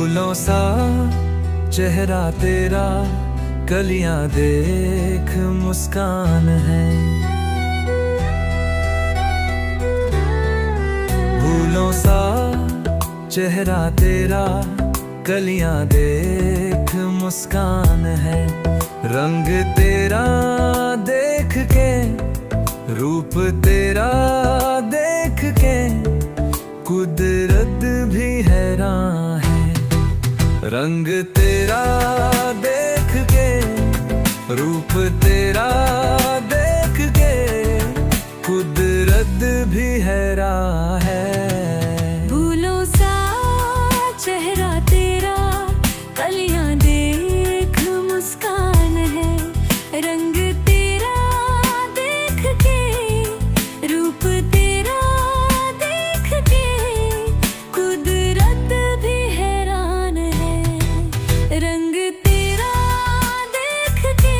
फूलों सा चेहरा तेरा, कलियां देख मुस्कान है। फूलों सा चेहरा तेरा, कलियां देख मुस्कान है। रंग तेरा देख के, रूप तेरा देख के, कुदरत भी हैरान है। रंग तेरा देख के, रूप तेरा देख के, कुदरत भी हैरान है। फूलों सा चेहरा तेरा, कलियां देख मुस्कान है। रंग तेरा देख के, रूप तेरा देख के, कुदरत भी हैरान है। रंग तेरा देख के,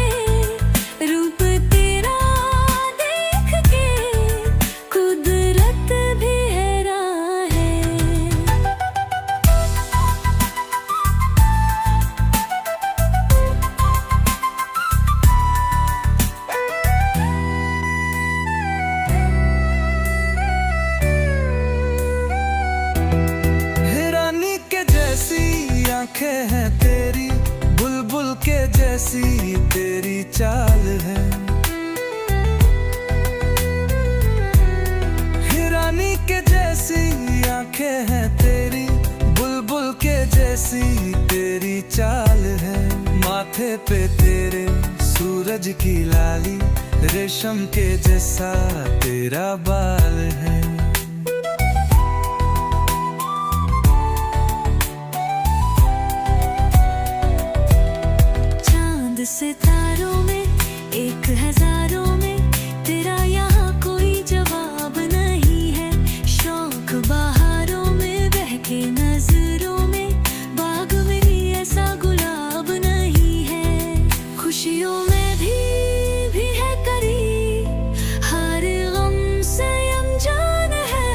रूप तेरा देख के, कुदरत भी हैरान है। हिरानी के जैसी आंखें हैं तेरी, बुलबुल के जैसी तेरी चाल है। हिरानी के जैसी आंखें हैं तेरी, बुलबुल के जैसी तेरी चाल है। माथे पे तेरे सूरज की लाली, रेशम के जैसा तेरा बाल है। चांद सितारों में, एक हजारों में, तेरा यहाँ कोई जवाब नहीं है। शौक बहारों में, बहके नजरों में, बाग में ऐसा गुलाब नहीं है। खुशियों में भी है करीब, हर गम से अनजान है।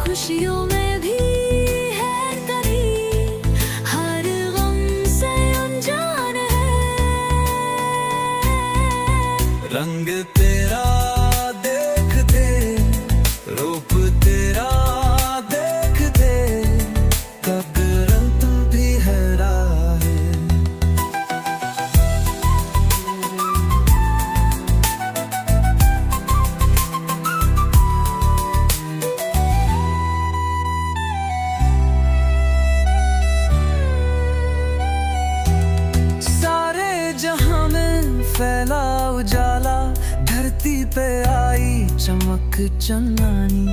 खुशियों में भी है करीब, हर गम से अनजान है। रंग तेरा देख दे, रूप तेरा देख दे, कुदरत भी हैरान है। सारे जहां में फैला उजाला, धरती पे आई चमक चंदानी।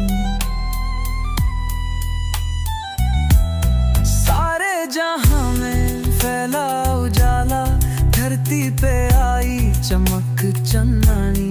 सारे जहां में फैला उजाला, धरती पे आई चमक चंदानी।